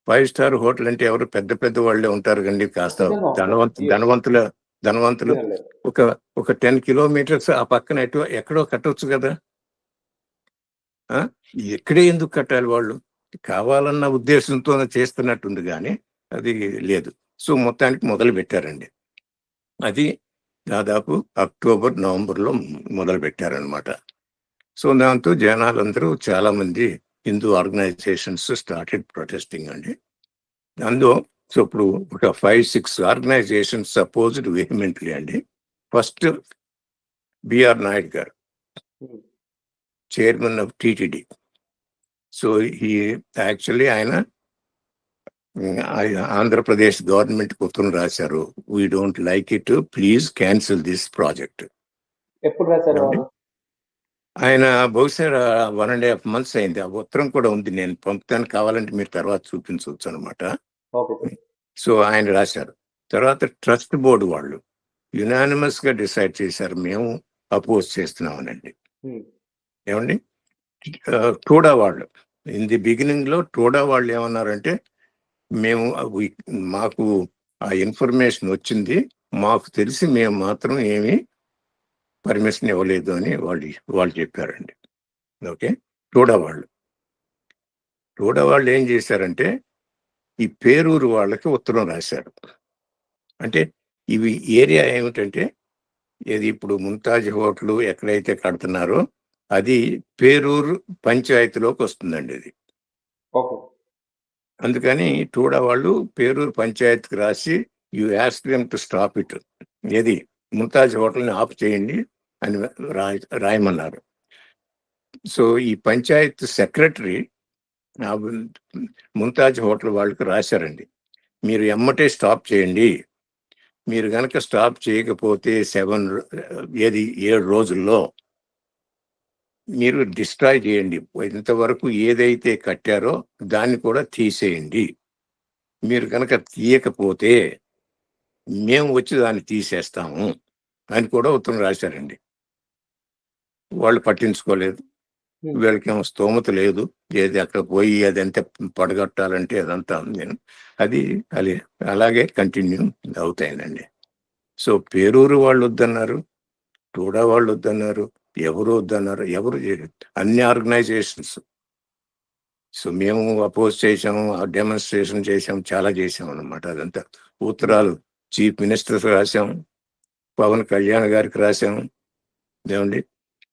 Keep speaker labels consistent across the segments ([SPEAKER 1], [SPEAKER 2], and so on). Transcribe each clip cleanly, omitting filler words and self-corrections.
[SPEAKER 1] 5 star hotel అంటే ఎవరు పెద్ద పెద్ద వాళ్ళే ఉంటారు కండి. కాస్త
[SPEAKER 2] నిజంగా ఉంటారు.
[SPEAKER 1] ధనవంతులు
[SPEAKER 2] లేదండి.
[SPEAKER 1] ఒక ఒక 10 కిలోమీటర్స్ ఆ పక్కన ఎక్కడో కట్టొచ్చు కదా. ఆ? ఎక్కడే ఎందుకు కట్టాలి వాళ్ళు? కావాలన్న ఉద్దేశంతో చేస్తున్నట్టుంది కానీ అది లేదు. సో మొత్తానికి మొదలు పెట్టారండి. అది దాదాపు అక్టోబర్, నవంబర్లో మొదలు పెట్టారనమాట. సో దాంతో జనాలందరూ చాలా మంది హిందూ ఆర్గనైజేషన్స్ స్టార్టెడ్ ప్రొటెస్టింగ్ అండి. అందులో సో ఇప్పుడు ఒక 5-6 ఆర్గనైజేషన్స్ అపోజ్డ్ వెహిమెంట్లీ అండి. ఫస్ట్ బిఆర్ నాయుడు గారు,
[SPEAKER 2] హ్మ్.
[SPEAKER 1] Chairman of TTD. సో ఈ యాక్చువల్లీ ఆయన ఆంధ్రప్రదేశ్ గవర్నమెంట్ ఉత్తరం రాశారు. We don't like it, please cancel this project.
[SPEAKER 2] ఎప్పుడు రాశారు వాళ్ళు?
[SPEAKER 1] ఆయన బహుశా 1.5 months అయింది. ఆ ఉత్తరం కూడా ఉంది, నేను పంపుతాను, కావాలంటే మీరు తర్వాత చూపించవచ్చు అనమాట.
[SPEAKER 2] Okay sir.
[SPEAKER 1] సో ఆయన రాశారు. తర్వాత ట్రస్ట్ బోర్డు వాళ్ళు యునానిమస్ గా డిసైడ్ చేశారు, మేము అపోజ్ చేస్తున్నామనండి.
[SPEAKER 2] హ్మ్.
[SPEAKER 1] ఏమండి, టోడా వాళ్ళు ఇన్ ది బిగినింగ్ లో టోడా వాళ్ళు ఏమన్నారంటే, మేము మాకు ఆ ఇన్ఫర్మేషన్ వచ్చింది, మాకు తెలిసి మేము మాత్రం ఏమీ పర్మిషన్ ఇవ్వలేదు అని వాళ్ళు చెప్పారండి. ఓకే. టోడా వాళ్ళు ఏం చేశారంటే ఈ పేరూరు వాళ్ళకి ఉత్తరం రాశారు. అంటే ఇవి ఏరియా ఏమిటంటే, ఇది ఇప్పుడు ముంతాజ్ హోటల్ ఎక్కడైతే కడుతున్నారో అది పేరూరు పంచాయతీలోకి వస్తుందండి ఇది.
[SPEAKER 2] ఓకే.
[SPEAKER 1] అందుకని టూడా వాళ్ళు పేరూరు పంచాయతీకి రాసి you ask them to stop it, ఏది ముంతాజ్ హోటల్ని ఆఫ్ చేయండి అని రాయమన్నారు. సో ఈ పంచాయత్ సెక్రటరీ ముంతాజ్ హోటల్ వాళ్ళకి రాశారండి, మీరు ఎమ్మటే స్టాప్ చేయండి, మీరు కనుక స్టాప్ చేయకపోతే 7 రోజుల్లో మీరు డిస్ట్రాయ్ చేయండి, ఇంతవరకు ఏదైతే కట్టారో దాన్ని కూడా తీసేయండి, మీరు కనుక తీయకపోతే మేము వచ్చి దాన్ని తీసేస్తాము అని కూడా ఉత్తరం రాశారండి. వాళ్ళు పట్టించుకోలేదు. వీళ్ళకేమో స్తోమత లేదు, ఏది అక్కడ పోయి అదంతా పడగొట్టాలంటే అదంతా నేను అది అలాగే కంటిన్యూ అవుతాయినండి. సో పేరూరు వాళ్ళు వద్దన్నారు, టూడా వాళ్ళు వద్దన్నారు, ఎవరు వద్దన్నారు, అన్ని ఆర్గనైజేషన్స్. సో మేము అపోజ్ చేసాము, డెమాన్స్ట్రేషన్ చేసాం, చాలా చేసాం అన్నమాట. అదంతా ఉత్తరాలు చీఫ్ మినిస్టర్స్ రాసాము, పవన్ కళ్యాణ్ గారికి రాసాము, ఏమండి,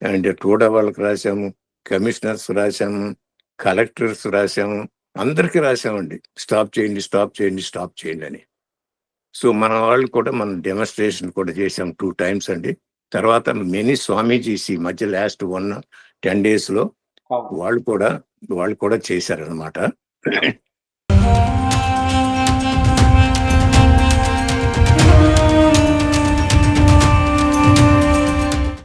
[SPEAKER 1] అండ్ టూడా వాళ్ళకి రాసాము, కమిషనర్స్ రాసాము, కలెక్టర్స్ రాసాము, అందరికీ రాసామండి, స్టాప్ చేయండి అని. సో మన వాళ్ళు కూడా మనం డెమాన్స్ట్రేషన్ కూడా చేసాం 2 times అండి. తర్వాత మెనీ స్వామీజీస్ ఈ మధ్య లాస్ట్ 1-10 days లో వాళ్ళు కూడా చేశారనమాట.